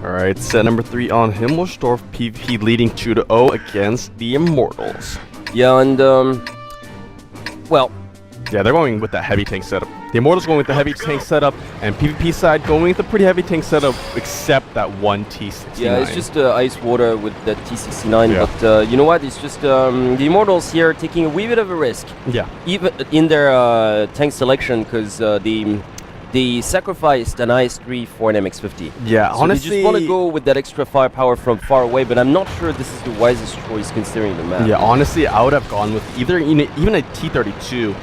Alright, set number 3 on Himmelsdorf, PvP leading 2-0 against the Immortals. Yeah, and well, yeah, they're going with that heavy tank setup. The Immortals going with the heavy tank setup, and PvP side going with a pretty heavy tank setup, except that one T69. Yeah, it's just Ice Water with the T69, yeah. But you know what? It's just the Immortals here taking a wee bit of a risk. Yeah. Even in their tank selection, because they sacrificed an IS-3 for an MX-50. Yeah, so honestly, they just want to go with that extra firepower from far away, but I'm not sure this is the wisest choice considering the map. Yeah, honestly, I would have gone with either even a T32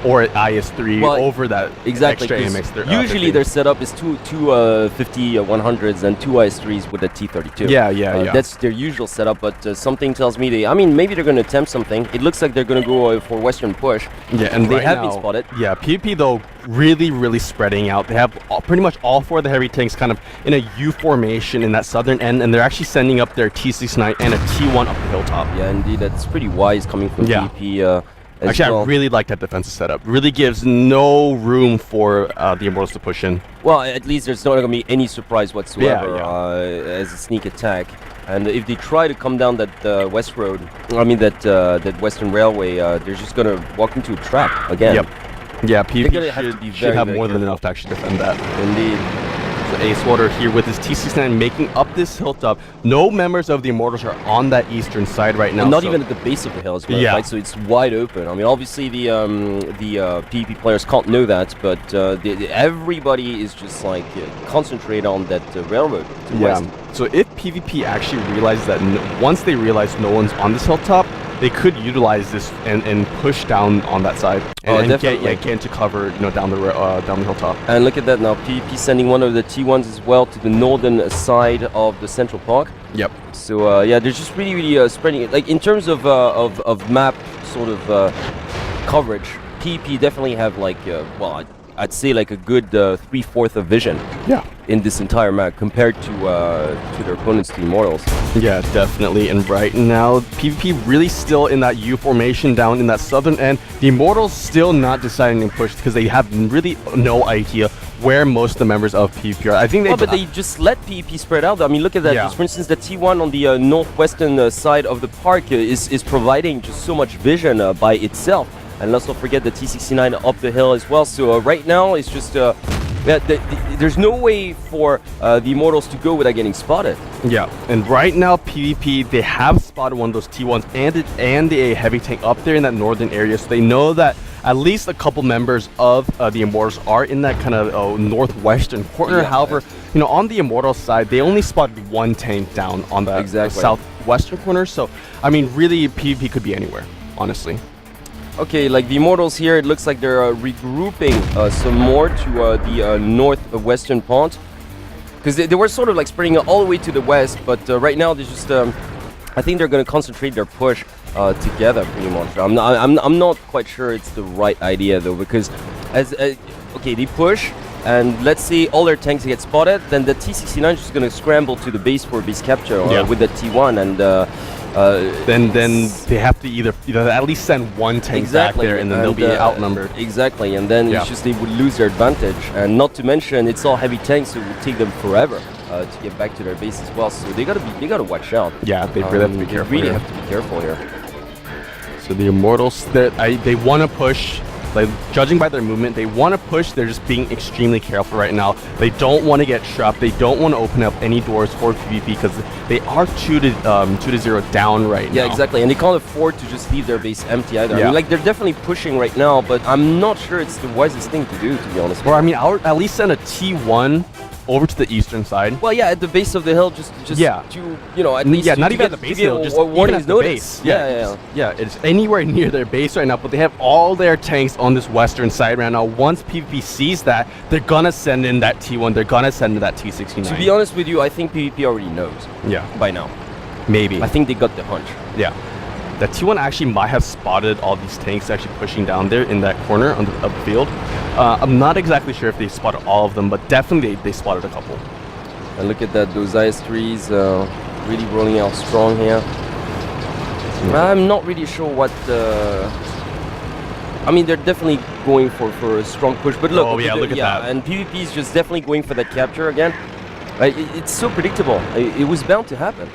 or an IS-3 over that extra MX-30. Usually their setup is two 50-100s and two IS-3s with a T32. Yeah. That's their usual setup, but something tells me maybe they're going to attempt something. It looks like they're going to go for Western push. Yeah, and they right have now, been spotted. Yeah, PvP though really spreading out. They have pretty much all 4 of the heavy tanks kind of in a U formation in that southern end, and they're actually sending up their T69 and a T1 up the hilltop. Yeah, indeed, that's pretty wise coming from PvP. Actually, I really like that defensive setup. Really gives no room for the Immortals to push in. Well, at least there's not going to be any surprise whatsoever as a sneak attack. And if they try to come down that west road, that Western Railway, they're just going to walk into a trap again. Yep. Yeah, PvP should have more than enough to actually defend that. Indeed. So Ace Water here with his T69 making up this hilltop. No members of the Immortals are on that eastern side right now. And not even at the base of the hill as well, right? So it's wide open. I mean, obviously the PvP players can't know that, but everybody is just like concentrate on that railroad to west. So if PvP actually realizes that once they realize no one's on this hilltop, they could utilize this and push down on that side and get into cover, down the hilltop. And look at that now, PvP sending one of the T1s as well to the northern side of the central park. Yep. So yeah, they're just really spreading it. Like in terms of map sort of coverage, PvP definitely have like I'd say like a good 3/4 of vision. Yeah. In this entire map compared to their opponents, the Immortals. Yeah, definitely. And right now, PvP really still in that U formation down in that southern end. The Immortals still not deciding to push because they have really no idea where most of the members of PvP are. I think they. But they just let PvP spread out. I mean, look at that. Just for instance, the T1 on the northwestern side of the park is providing just so much vision by itself. And let's not forget the T69 up the hill as well. So right now, it's just. There's no way for the Immortals to go without getting spotted. Yeah, and right now PvP, they have spotted one of those T1s and a heavy tank up there in that northern area, so they know that at least a couple members of the Immortals are in that kind of northwestern corner. However, on the Immortals side, they only spotted one tank down on the southwestern corner. So, I mean, really, PvP could be anywhere, honestly. Okay, like the Immortals here, it looks like they're regrouping some more to the northwestern part. Because they were sort of like spreading all the way to the west, but right now they're just, I think they're going to concentrate their push together pretty much. I'm not quite sure it's the right idea though, because okay, they push, and let's say all their tanks get spotted, then the T69 is just going to scramble to the base for base capture with the T1, and then they have to either at least send one tank back there, and then they'll be outnumbered. Exactly, and then it's just they would lose their advantage, and not to mention it's all heavy tanks, so it would take them forever to get back to their base as well. So they gotta watch out. Yeah, they really have to be careful. They really have to be careful here. So the Immortals, they want to push. Like, judging by their movement, they want to push. They're just being extremely careful right now. They don't want to get trapped. They don't want to open up any doors for PvP because they are 2-0 down right now. Yeah, exactly. And they can't afford to just leave their base empty either. I mean, like, they're definitely pushing right now, but I'm not sure it's the wisest thing to do, to be honest. Or, I mean, I'll at least send a T1 over to the eastern side. Well, yeah, at the base of the hill, just to, at least not even at the base hill, just even at the base. Yeah, it's anywhere near their base right now, but they have all their tanks on this western side right now. Once PvP sees that, they're gonna send in that T1, they're gonna send in that T69. To be honest with you, I think PvP already knows. Yeah. By now. Maybe. I think they got the hunch. Yeah. The T1 actually might have spotted all these tanks actually pushing down there in that corner of the field. I'm not exactly sure if they spotted all of them, but definitely they spotted a couple. And look at that, those IS-3s really rolling out strong here. Yeah. I'm not really sure what... I mean, they're definitely going for a strong push, but look. Oh yeah, look at that. And PvP is just definitely going for that capture again. It's so predictable. It was bound to happen.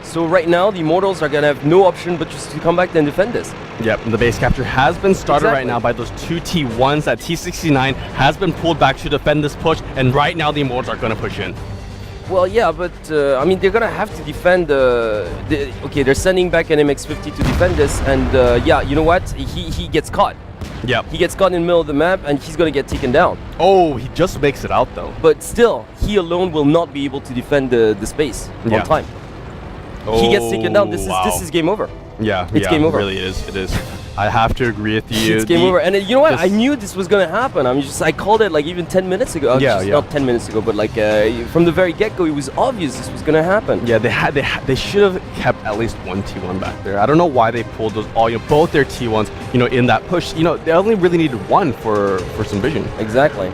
So right now, the Immortals are gonna have no option but just to come back and defend this. Yep, and the base capture has been started right Exactly. now by those two T1s. That T69 has been pulled back to defend this push, and right now the Immortals are going to push in. Well, yeah, but I mean, they're gonna have to defend. Okay, they're sending back an MX-50 to defend this, and yeah, you know what? He gets caught. Yep. He gets caught in the middle of the map, and he's gonna get taken down. Oh, he just makes it out though. But still, he alone will not be able to defend the space Yeah. on time. He gets taken down. This is game over. Yeah, It's game over. It really is. It is. I have to agree with you. It's game over. And you know what? this- I knew this was gonna happen. I called it like even 10 minutes ago. Yeah, Just yeah. Not 10 minutes ago, but like from the very get-go, it was obvious this was gonna happen. Yeah, they should have kept at least one T1 back there. I don't know why they pulled those both their T1s, in that push. They only really needed one for some vision. Exactly.